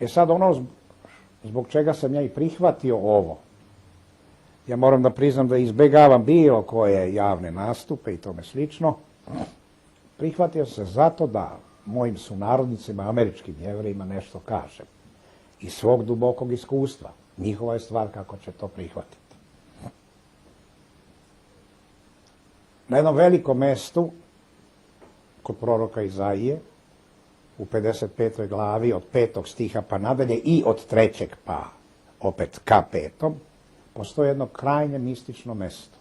Sad ono zbog čega sam ja i prihvatio ovo, ja moram da priznam da izbjegavam bilo koje javne nastupe i tome slično, prihvatio se zato da mojim sunarodnicima, američkim Jevrejima nešto kažem. Iz svog dubokog iskustva. Njihova je stvar kako će to prihvatiti. Na jednom velikom mestu, kod proroka Izaije, u 55. glavi, od 5. stiha pa nadalje i od 3. pa opet ka 5. postoji jedno krajnje mistično mesto,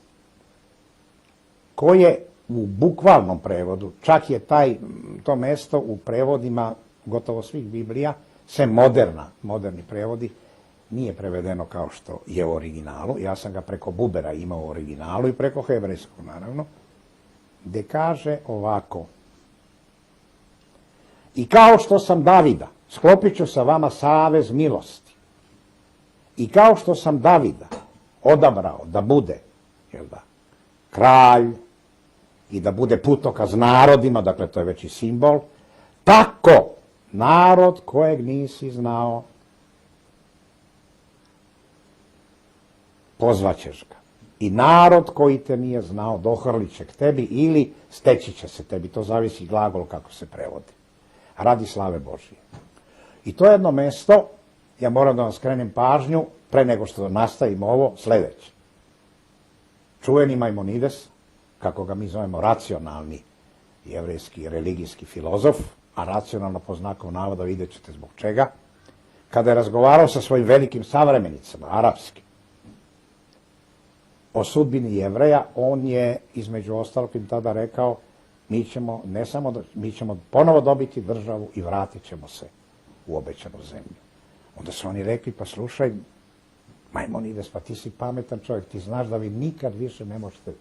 koje u bukvalnom prevodu, čak je to mesto u prevodima gotovo svih Biblija, sve moderni prevodi, nije prevedeno kao što je u originalu. Ja sam ga preko Bubera imao u originalu i preko hebrejskog, naravno, gdje kaže ovako: i kao što sam Davida, sklopit ću sa vama savez milosti. I kao što sam Davida odabrao da bude, kralj i da bude putokaz narodima, dakle to je već i simbol, tako narod kojeg nisi znao, pozvaćeš ga. I narod koji te nije znao, dohrlit će k tebi ili steći će se tebi. To zavisi glagol kako se prevodi. Radi slave Božije. I to je jedno mesto, ja moram da vam skrenem pažnju, pre nego što nastavimo ovo, sljedeće. Čuveni Maimonides, kako ga mi zovemo racionalni jevrejski religijski filozof, a racionalno po znakom navoda vidjet ćete zbog čega, kada je razgovarao sa svojim velikim savremenicama, arapskim, o sudbini Jevreja, on je između ostalog im tada rekao: mi ćemo ponovo dobiti državu i vratit ćemo se u obećanu zemlju. Onda su oni rekli: pa slušaj, Maimonides, pa ti si pametan čovjek, ti znaš da vi nikad više ne možete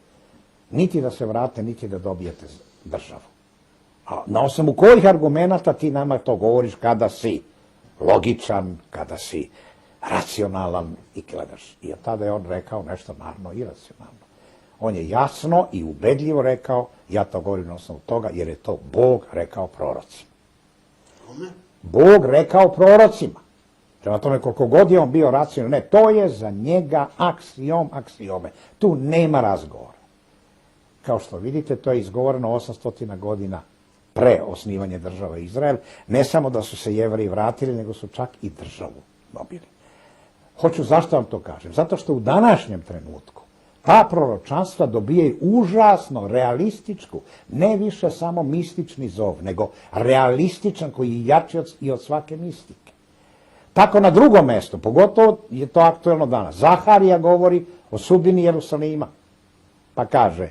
niti da se vrate, niti da dobijete državu. A na osnovu kojih argumenata ti nama to govoriš kada si logičan, kada si racionalan i gledaš? I od tada je on rekao nešto naravno iracionalno. On je jasno i ubedljivo rekao: ja to govorim na osnovu toga jer je to Bog rekao prorocima. Bog rekao prorocima. Prema tome, koliko god je on bio racionalan, ne, to je za njega aksiome. Tu nema razgovora. Kao što vidite, to je izgovoreno 800 godina pre osnivanja države Izrael. Ne samo da su se Jevreji vratili, nego su čak i državu dobili. Zašto vam to kažem? Zato što u današnjem trenutku ta proročanstva dobijaju užasno realističku, ne više samo mistični zov, nego realističan koji je jači i od svake mistike. Tako na drugom mjestu, pogotovo je to aktuelno danas, Zaharija govori o sudbini Jerusalima, pa kaže: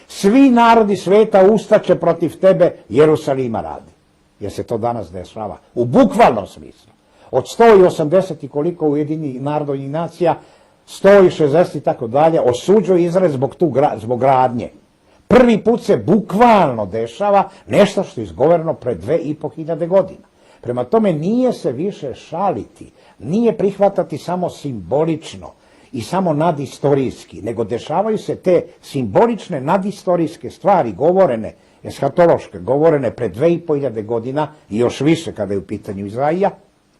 svi narodi sveta ustaće protiv tebe, Jerusalima radi. Jer se to danas dešava u bukvalnom smislu. Od 180 i koliko Ujedinjenih naroda i nacija, 160 i tako dalje, osuđuje Izrael zbog gradnje. Prvi put se bukvalno dešava nešto što je izgovoreno pre 2500 godina. Prema tome, nije se više šaliti, nije prihvatati samo simbolično i samo nadistorijski, nego dešavaju se te simbolične nadistorijske stvari govorene, eshatološke, govorene pre 2500 godina i još više kada je u pitanju Izaija,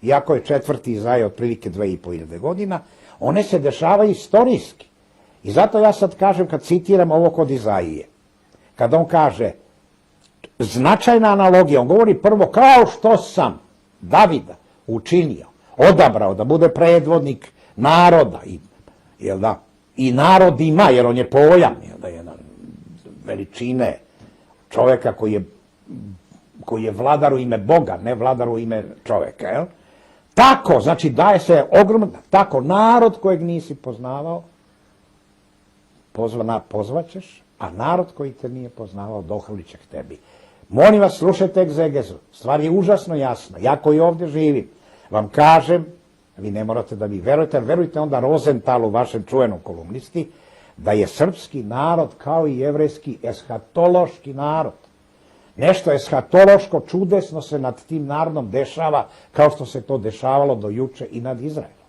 iako je 4. Izaija otprilike 2500 godina, one se dešavaju istorijski. I zato ja sad kažem, kad citiram ovo kod Izaije, kad on kaže značajna analogija, on govori prvo: kao što sam Davida učinio, odabrao da bude predvodnik naroda i narodima, jer on je pojam veličine čovjeka koji je vladar u ime Boga, ne vladar u ime čovjeka. Tako, znači daje se ogromno, tako narod kojeg nisi poznavao, pozvaćeš, a narod koji te nije poznavao dohrlit će k tebi. Molim vas, slušajte egzegezu, stvar je užasno jasna. Ja koji ovdje živim, vam kažem, vi ne morate da mi verujete, verujte onda Rosenthalu, vašem čuvenom kolumnisti, da je srpski narod kao i jevrejski eshatološki narod. Nešto eshatološko, čudesno se nad tim narodom dešava, kao što se to dešavalo do juče i nad Izraelom.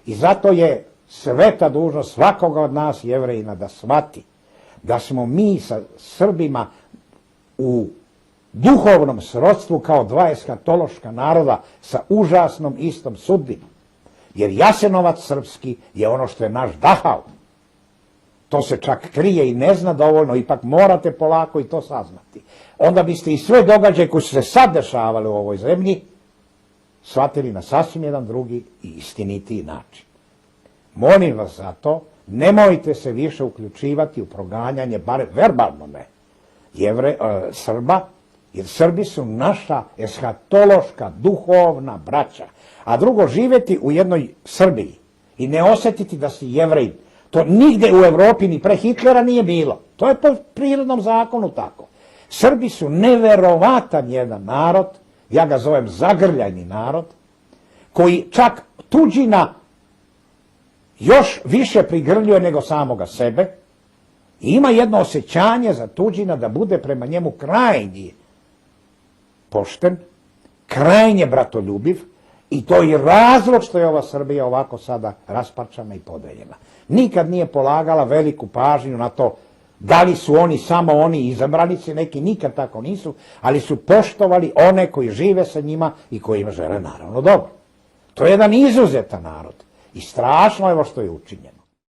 I zato je sveta dužnost svakoga od nas, Jevrejina, da shvati da smo mi sa Srbima u duhovnom srodstvu kao dva eskatološka naroda sa užasnom istom sudbinom. Jer Jasenovac srpski je ono što je naš Dahau. To se čak krije i ne zna dovoljno, ipak morate polako i to saznati. Onda biste i sve događaje koji su se sad dešavali u ovoj zemlji shvatili na sasvim jedan drugi i istinitiji način. Molim vas zato, nemojte se više uključivati u proganjanje, bar verbalno ne, Srba, jer Srbi su naša eskatološka, duhovna braća. A drugo, živjeti u jednoj Srbiji i ne osjetiti da si Jevrej, to nigde u Europi ni pre Hitlera nije bilo. To je po prirodnom zakonu tako. Srbi su neverovatan jedan narod, ja ga zovem zagrljajni narod, koji čak tuđina još više prigrljuje nego samoga sebe i ima jedno osjećanje za tuđina da bude prema njemu krajnji pošten, krajnje bratoljubiv i to je razlog što je ova Srbija ovako sada rasparčana i podeljena. Nikad nije polagala veliku pažnju na to da li su oni samo oni izabranici, neki nikad tako nisu, ali su poštovali one koji žive sa njima i koji im žele naravno dobro. To je jedan izuzetan narod i strašno je ovo što je učinjeno.